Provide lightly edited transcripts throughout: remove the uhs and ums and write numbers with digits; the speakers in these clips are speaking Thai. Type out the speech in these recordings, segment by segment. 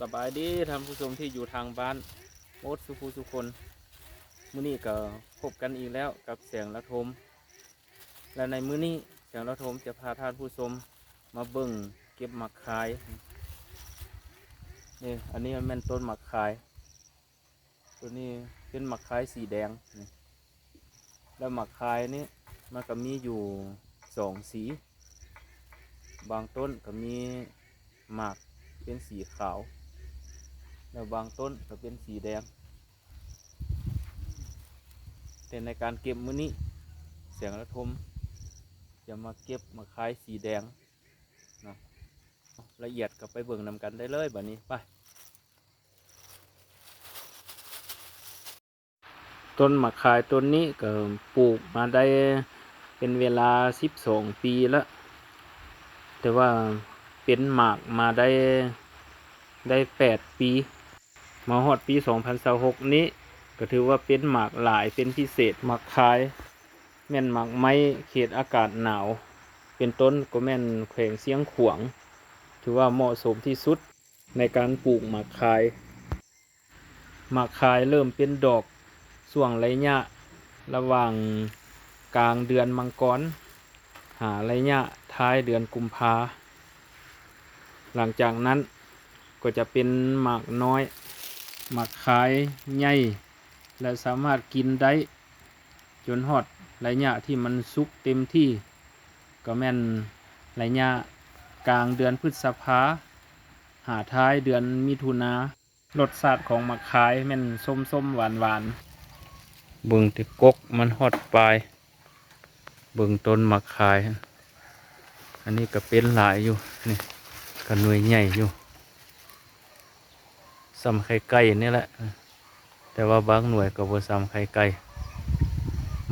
สบายดีท่านผู้ชมที่อยู่ทางบ้านโอ๊ตสุภูสุคนมื้อนี้ก็พบกันอีกแล้วกับเสียงระทมและในมื้อนี้เสียงระทมจะพาท่านผู้ชมมาเบิ่งเก็บหมักคายนี่อันนี้มันเป็นต้นหมักคายตัวนี้เป็นหมักคายสีแดงนี่แล้วหมักคายนี้มันก็มีอยู่2 สีบางต้นก็มีหมากเป็นสีขาวแล้วบางต้นก็เป็นสีแดงแต่ในการเก็บมื้อนี้เสียงระทมจะมาเก็บมาคายสีแดงนะละเอียดก็ไปเบิ่งนำกันได้เลยบัดนี้ไปต้นมะขายต้นนี้ก็ปลูกมาได้เป็นเวลา12 ปีแล้วแต่ว่าเป็นหมากมาได้8 ปีมาฮอดปี2026นี้ก็ถือว่าเป็นหมากหลายเป็นพิเศษหมากคายแม่นหมากไม้เขตอากาศหนาวเป็นต้นก็แม่นแขวงเสียงขวางถือว่าเหมาะสมที่สุดในการปลูกหมากคายหมากคายเริ่มเป็นดอกช่วงระยะระหว่างกลางเดือนมังกรหาระยะท้ายเดือนกุมภาหลังจากนั้นก็จะเป็นหมากน้อยหมากคายใหญ่และสามารถกินได้จนฮอดระยะที่มันสุกเต็มที่ก็แม่นระยะกลางเดือนพฤษภาหาท้ายเดือนมิถุนารสชาติของหมากคายแม่นส้มๆหวานๆเบิ่งที่กกมันฮอดปลายเบิ่งต้นหมากคายอันนี้ก็เป็นหลายอยู่นี่ก็หน่วยใหญ่อยู่ซ้ำไข่ไก่นี่แหละแต่ว่าบางหน่วยก็บ่ซ้ำไข่ไก่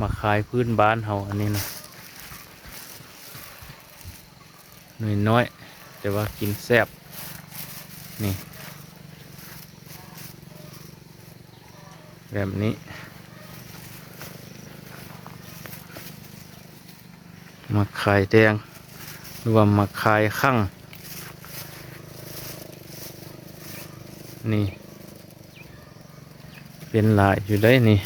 มาขายพื้นบ้านเฮาอันนี้นะหน่วยน้อยแต่ว่ากินแซ่บนี่แบบนี้มาขายแดงหรือว่ามาขายข้างนี่เป็นหลายอยู่ได้นี่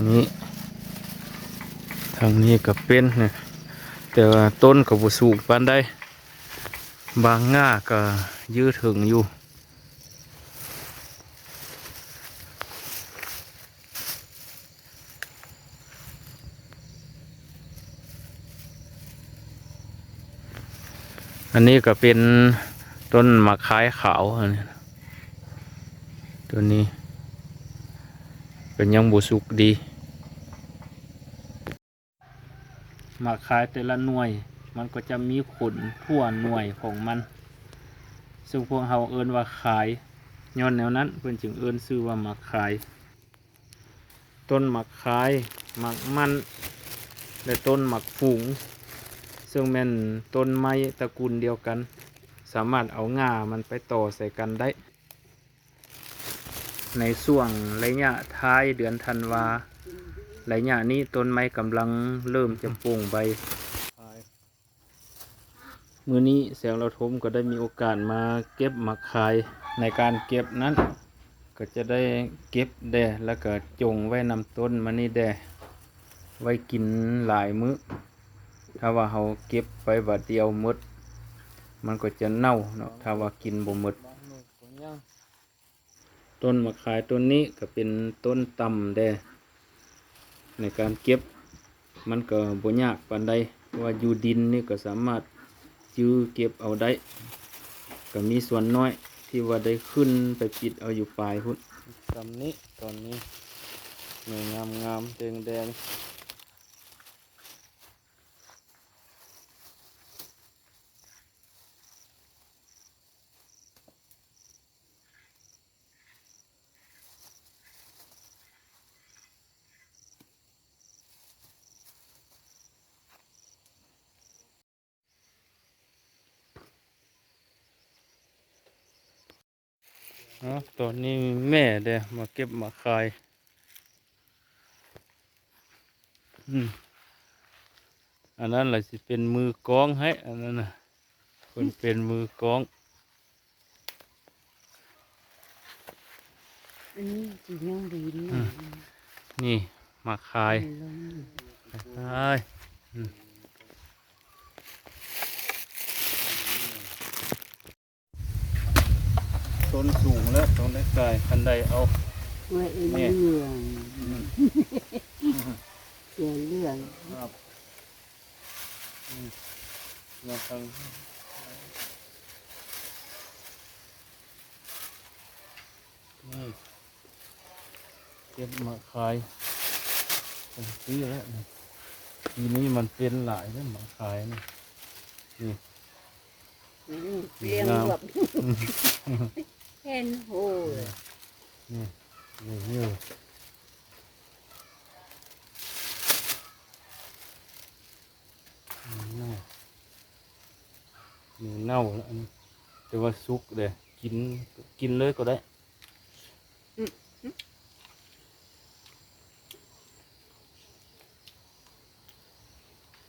นี่ทางนี้ก็เป็นเนี่ยแต่ว่าต้นก็บ่สูงปานใดบางง่าก็ยืดถึงอยู่อันนี้ก็เป็นต้นมะขายขาวอันนี้ตัวนี้เป็นยังบ่สุกดีมะขายแต่ละหน่วยมันก็จะมีขนทั่วหน่วยของมันซึ่งพวกเราเอิ้นว่าขายย้อนแนวนั้นเพิ่นจึงเอิ้นชื่อว่ามะขายต้นมะขายมะมันและต้นมะฝูงซึ่งแม่นต้นไม้ตระกูลเดียวกันสามารถเอาง่ามันไปต่อใส่กันได้ในช่วงระยะท้ายเดือนธันวาระยะนี้ต้นไม้กำลังเริ่มจะโป่งใบมื้อนี้แสงระทมก็ได้มีโอกาสมาเก็บมะขายในการเก็บนั้นก็จะได้เก็บแด่แล้วก็จงไว้นำต้นมันนี่แด่ไว้กินหลายมื้อถ้าว่าเราเก็บไปบัดเดียวหมดมันก็จะเน่าเนาะถ้าว่ากินบ่หมดต้นมะขายต้นนี้ก็เป็นต้นต่ำแด่ในการเก็บมันก็บ่ยากปานใดว่าอยู่ดินนี่ก็สามารถจื้อเก็บเอาได้ก็มีส่วนน้อยที่ว่าได้ขึ้นไปปิดเอาอยู่ปลายพุ่นตำนี้ตอนนี้หน่วยงามแดงตอนนี้แม่เด้มาเก็บมาขาย อันนั้นแหละสิเป็นมือกลองให้อันนั้นนะคนเป็นมือกลอง อันนี้สีน้องดีนี่ นี่มาคาย ลง คายต้นสูงแล้วต้นได้กายคันใดเอา ไว้เรื่องเสียเรื่อง ครับมาทางนี่เก็บมาคายเป็นปีแล้วนี่ทีนี้มันเป็นหลายแล้วมาคายนี่นี่ เลี้ยงแบบเห็นโห นี่นี่นี่นี่เน่าแล้วอันนี้แต่ว่าสุกเลยกินเลยก็ได้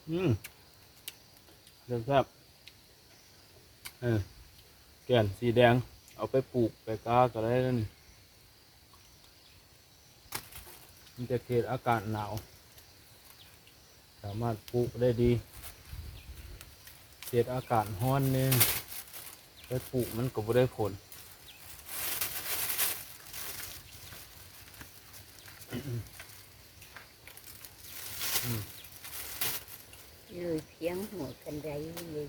เรื่องครับแก่นสีแดงเอาไปปลูกไปกาก็ได้แล้วนี่มันจะเขตอากาศหนาวสามารถปลูกได้ดีเขตอากาศร้อนเนี่ยไปปลูกมันก็บ่ได้ผล เลยเพียงหัวกันไดเลย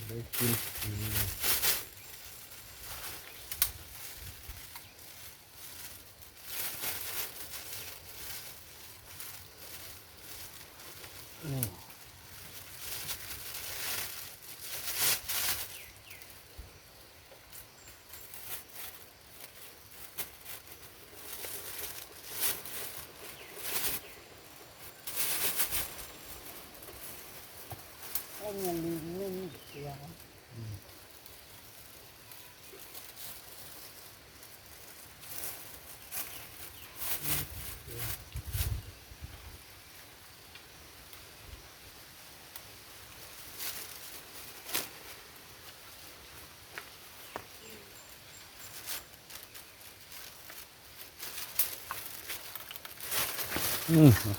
ได้กินนี่ให้เงินลืมเงินเสีย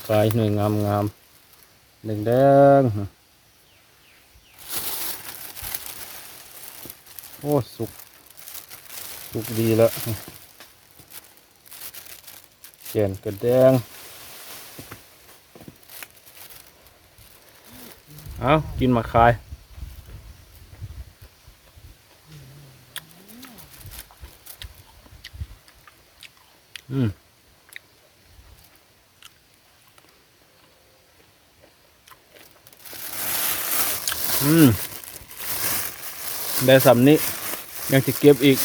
ขายหน่วยงามแดงแดงโอ้สุกดีแล้วแก่นกระแดงเอากินมาขายได้สำนี้ยังจะเก็บอีก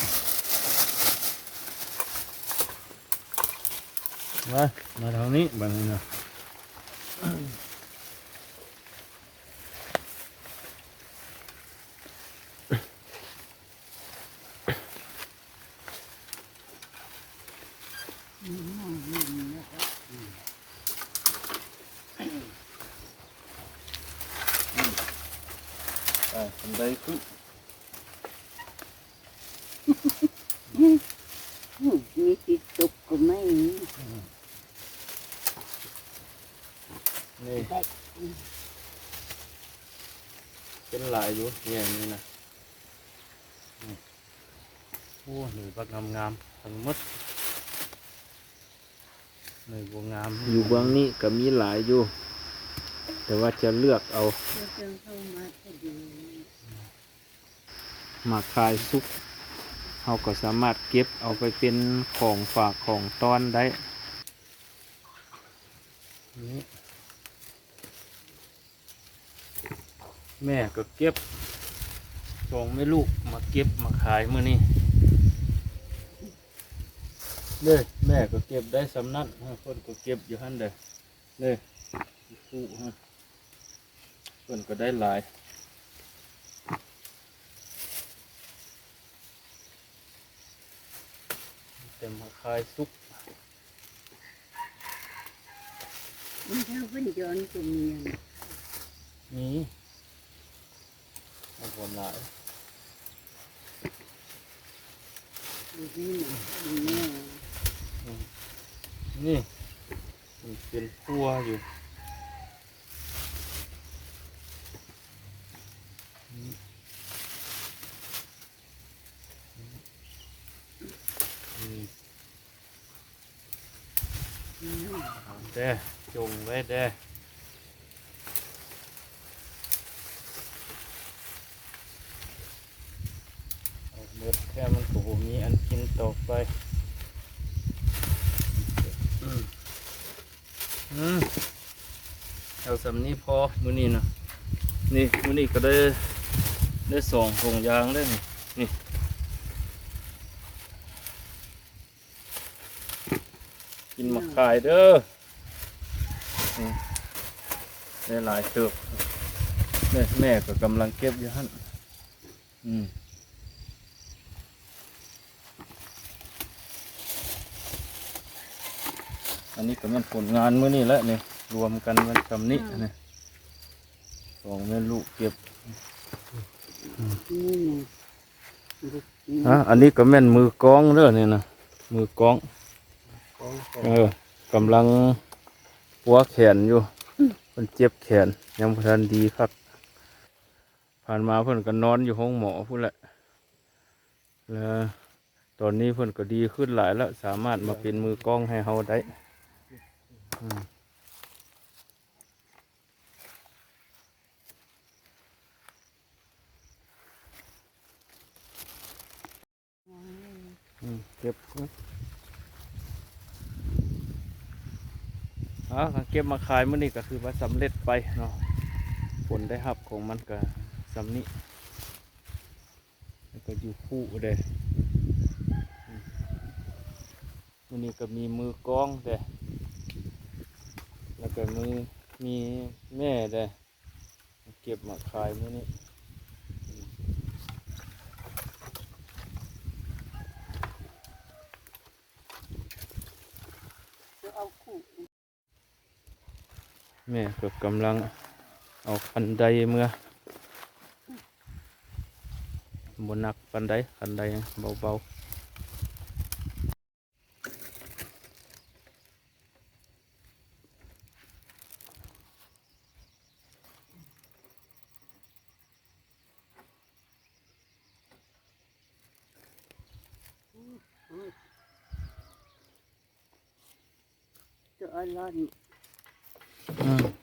มาทางนี้บ้างนะทำได้ขึ้นมีติดตุกก็ไม่มี นี่เป็นหลายอยู่เนี่ยนี่นะโอ้หนึ่งบักงามทั้งหมดหนึ่งบัวงามอยู่เบื้องนี้ก็มีหลายอยู่แต่ว่าจะเลือกเอา เข้ามาก็ดี มาคายซุกเราก็สามารถเก็บเอาไปเป็นของฝากของต้อนได้นี่แม่ก็เก็บส่งไม่ลูกมาเก็บมาขายเมื่อนี้เลยแม่ก็เก็บได้สำนักคนก็เก็บอยู่หั่นเด้อเลยคู่ฮะคนก็ได้หลาย แต่มาคายสุก มันถ้าเพิ่นย้อนก็มีอัน นี้เอาผลหลาย อยู่นี่น่ะมีแม่ นี่มันเป็นพัวอยู่นี่เอาเด้จงไว้เด้เอาเบิดแค่มันก็บ่มีอันกินต่อไปเอาสำนี้พอมื้อนี้นะนี่มื้อนี้ก็ได้สองถุงยางได้วนี่กินมาขายเด้อนี่ได้หลายเติบแม่ก็กำลังเก็บอยู่หั่นอันนี้ก็เป็นผลงานมื้อนี้แหละนี่รวมกันมันคำนี้นี่สองแม่ลูกเก็บ นี่น่ะ อันนี้ก็แม่นมือกลองเด้อนี่นะมือกลองกำลังปัวแขนอยู่มันเจ็บแขนยังพทันดีครับผ่านมาเพิ่นก็นอนอยู่ห้องหมอพุ่นแหละแล้วตอนนี้เพิ่นก็ดีขึ้นหลายแล้วสามารถมาเป็นมือกลองให้เฮาได้เก็บเก็บมาขายมื้อนี้ก็คือว่าสำเร็จไปเนาะผลได้รับของมันก็สำนี้แล้วก็อยู่คู่เด้มื้อนี้ก็มีมือกลองเด้แล้วก็มีแม่เด้เก็บมาขายมื้อนี้จะเอาคู่ แม่ก็กำลังเอาคันไดเมื่อบนนักคันไดเบาตัวอ่อน ๆ